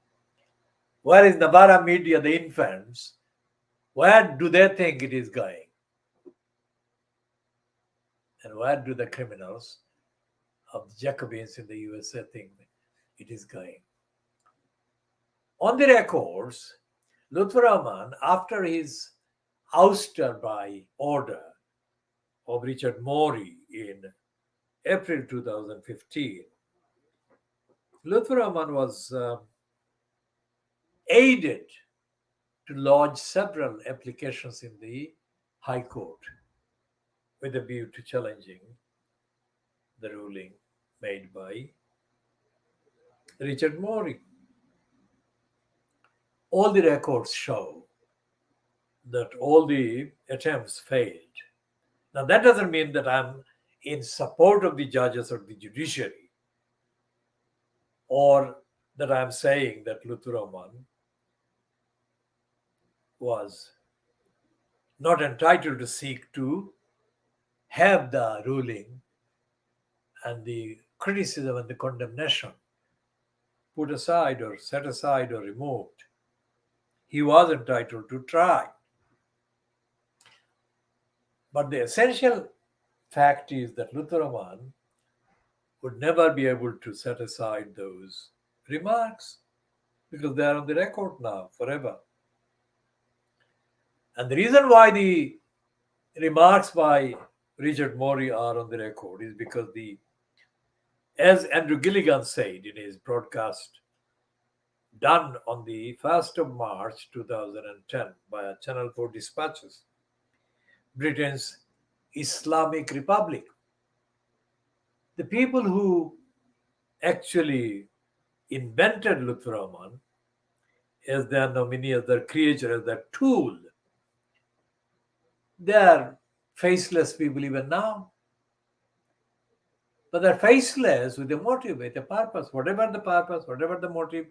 Where is Navara Media, the infants? Where do they think it is going? And where do the criminals of the Jacobins in the USA think it is going? On the records, Lutfur Rahman, after his ouster by order of Richard Morey in April 2015, Lutfur Rahman was aided to lodge several applications in the High Court with a view to challenging the ruling made by Richard Morey. All the records show that all the attempts failed. Now, that doesn't mean that I'm in support of the judges or the judiciary, or that I'm saying that Lutfur Rahman was not entitled to seek to have the ruling and the criticism and the condemnation put aside or set aside or removed. He was entitled to try. But the essential fact is that Lutheraman would never be able to set aside those remarks because they are on the record now forever. And the reason why the remarks by Richard Morey are on the record is because as Andrew Gilligan said in his broadcast done on the 1st of March 2010 by Channel 4 Dispatches, Britain's Islamic Republic, the people who actually invented Lutheraman as their nominee, as their creature, as their tool, they are faceless people even now. But they're faceless with a motive, with a purpose. Whatever the purpose, whatever the motive,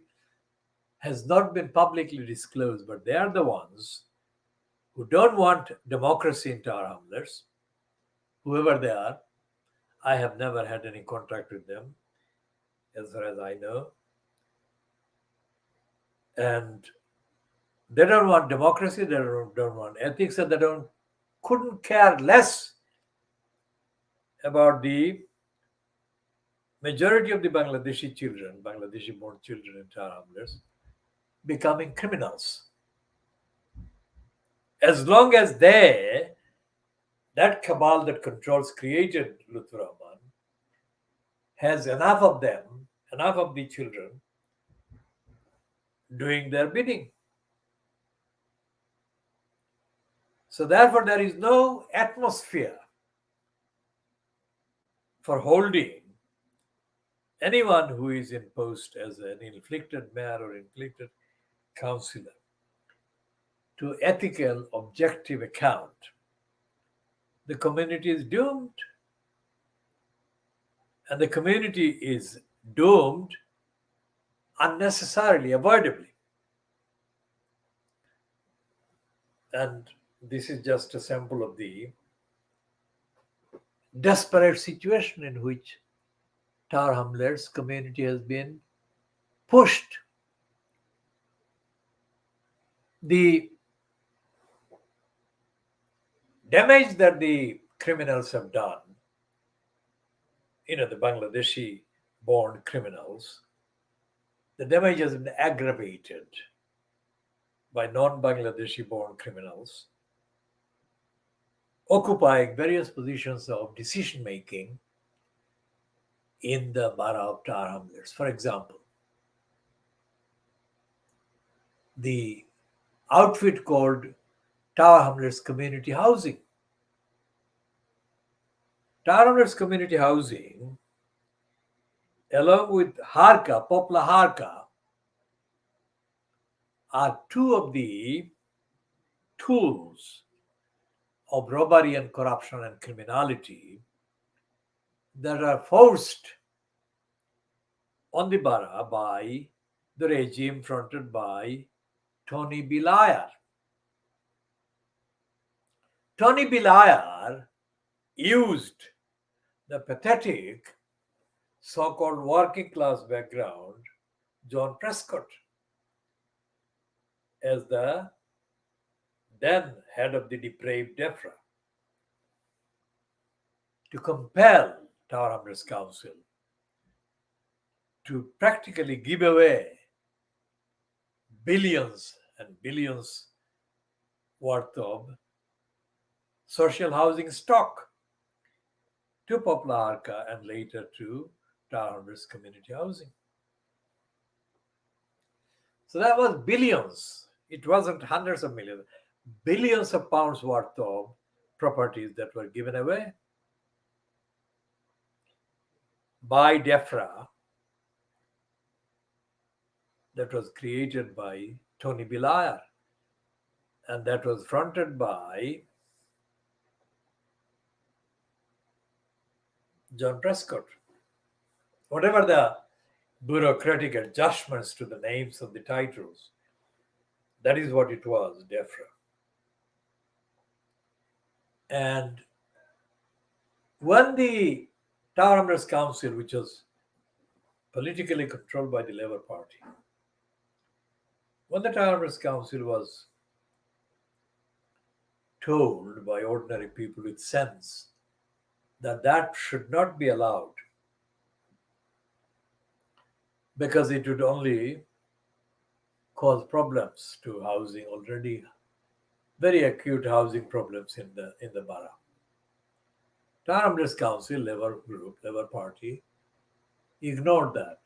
has not been publicly disclosed. But they are the ones who don't want democracy in Tower Hamlets, whoever they are. I have never had any contact with them, as far as I know. And they don't want democracy, they don't want ethics, and they couldn't care less about the majority of the Bangladeshi children, Bangladeshi-born children in Tower Hamlets, becoming criminals. As long as that cabal that controls created Lutheraman, has enough of them, enough of the children doing their bidding. So therefore, there is no atmosphere for holding anyone who is in post as an inflicted mayor or inflicted councillor to ethical, objective account. The community is doomed. And the community is doomed unnecessarily, avoidably. And this is just a sample of the desperate situation in which Tower Hamlets community has been pushed. The damage that the criminals have done, the Bangladeshi born criminals, the damage has been aggravated by non-Bangladeshi born criminals occupying various positions of decision making in the borough of Tower Hamlets. For example, the outfit called Tower Hamlets Community Housing. Tower Hamlets Community Housing, along with Haque, Poplar Haque, are two of the tools of robbery and corruption and criminality that are forced on the borough by the regime fronted by Tony Blair. Tony Blair used the pathetic so-called working class background John Prescott as the then head of the depraved DEFRA to compel Tower Hamlets Council to practically give away billions and billions worth of social housing stock to Poplar Haque and later to Tower Hamlets Community Housing. So that was billions. It wasn't hundreds of millions. Billions of pounds worth of properties that were given away by DEFRA that was created by Tony Blair and that was fronted by John Prescott. Whatever the bureaucratic adjustments to the names of the titles, That is what it was, DEFRA. And when the Tower Hamlets Council, which was politically controlled by the Labour Party, when the Tower Hamlets Council was told by ordinary people with sense that that should not be allowed because it would only cause problems to housing, already very acute housing problems in the borough. Tower Hamlets Council, Labour group, Labour Party, ignored that.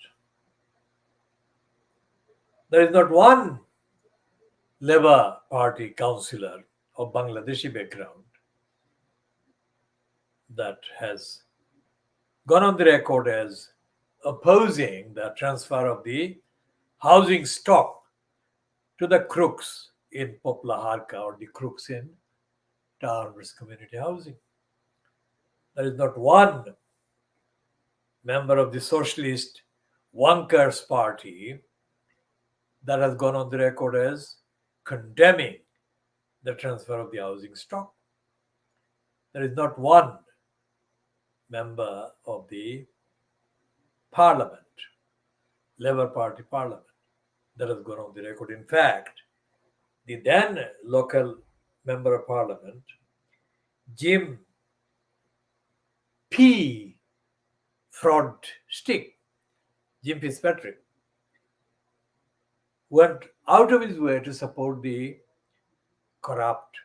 There is not one Labour Party councillor of Bangladeshi background that has gone on the record as opposing the transfer of the housing stock to the crooks in Popla Harka or the crooks in Tower Hamlets community housing. There is not one member of the Socialist Workers' Party that has gone on the record as condemning the transfer of the housing stock. There is not one member of the parliament, Labour Party parliament, that has gone on the record. In fact, the then local member of parliament, Jim P. Fraud Stick, Jim Fitzpatrick, went out of his way to support the corrupt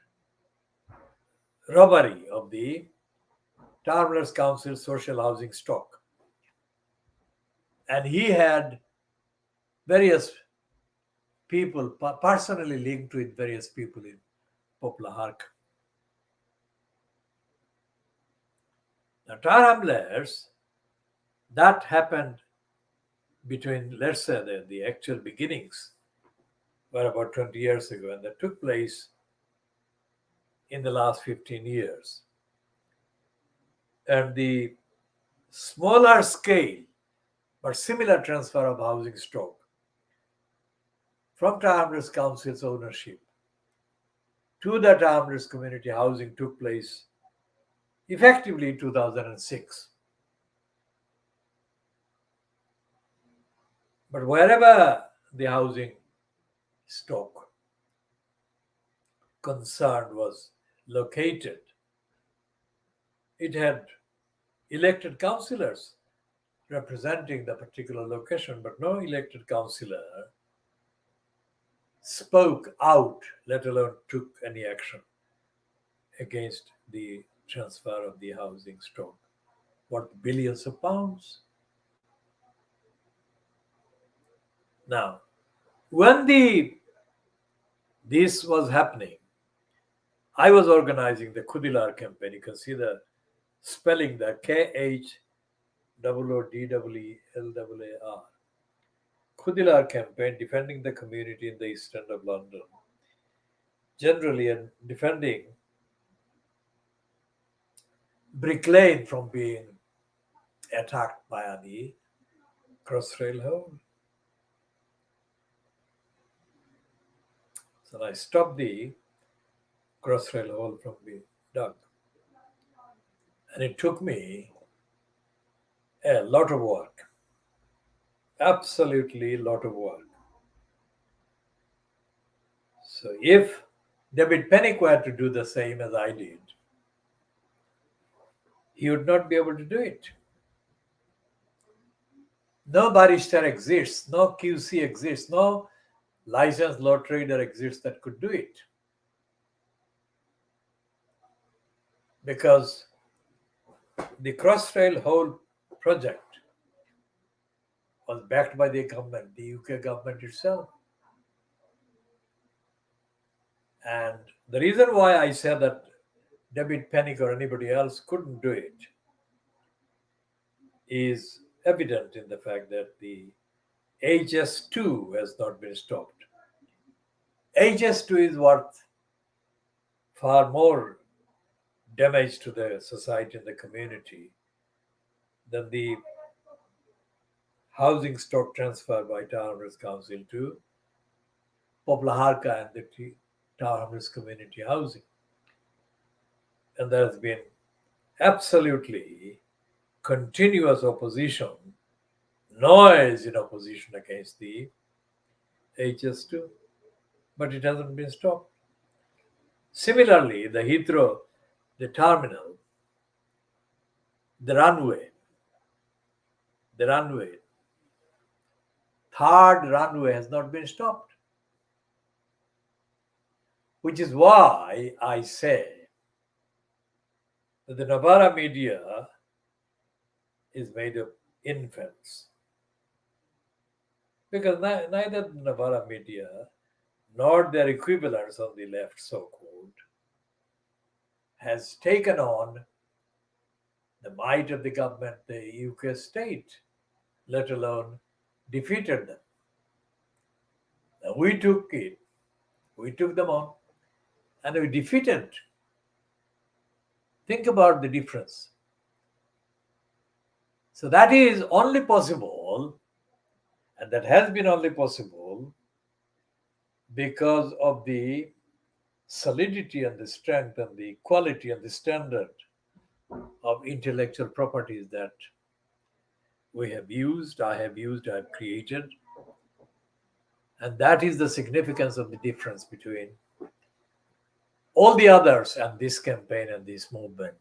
robbery of the Tower Hamlets Council social housing stock. And he had various people personally linked with various people in Popla Hark. Now, Tower Hamlets, that happened between, let's say, the actual beginnings were about 20 years ago, and that took place in the last 15 years. And the smaller scale but similar transfer of housing stock from Tower Hamlets Council's ownership to the Tower Hamlets community housing took place effectively in 2006. But wherever the housing stock concerned was located, it had elected councillors representing the particular location, but no elected councillor spoke out, let alone took any action against the transfer of the housing stock. What, billions of pounds? Now, when this was happening, I was organizing the KHOODEELAAR campaign. You can see the spelling there, KHOODEELAAR. KHOODEELAAR campaign, defending the community in the East End of London, generally, and defending Brick Lane from being attacked by the Crossrail hole. So I stopped the Crossrail hole from being dug. And it took me a lot of work, absolutely a lot of work. So if David Pennick were to do the same as I did, he would not be able to do it. No barrister exists, no QC exists, no licensed law trader exists that could do it. Because the Crossrail hole project was backed by the government, the UK government itself. And the reason why I said that David Pennick or anybody else couldn't do it is evident in the fact that the HS2 has not been stopped. HS2 is worth far more damage to the society and the community than the housing stock transfer by Tower Hamlets Council to popular Haque and the Hrs community housing. And there has been absolutely continuous opposition, noise in opposition against the HS2, but it hasn't been stopped. Similarly, the Heathrow, the terminal, the runway, third runway has not been stopped, which is why I say that the Navara media is made of infants. Because neither the Navara media nor their equivalents on the left, so called, has taken on the might of the government, the UK state, let alone defeated them. Now we took them on, and we defeated. Think about the difference. So that is only possible, and that has been only possible because of the solidity and the strength and the quality and the standard of intellectual properties that we have used, I have created. And that is the significance of the difference between all the others and this campaign and this movement.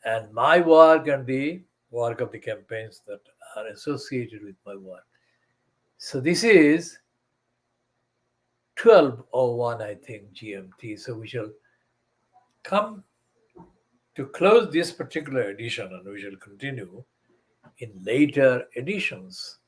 And my work and the work of the campaigns that are associated with my work. So this is 12:01, I think, GMT. So we shall come to close this particular edition, and we shall continue in later editions.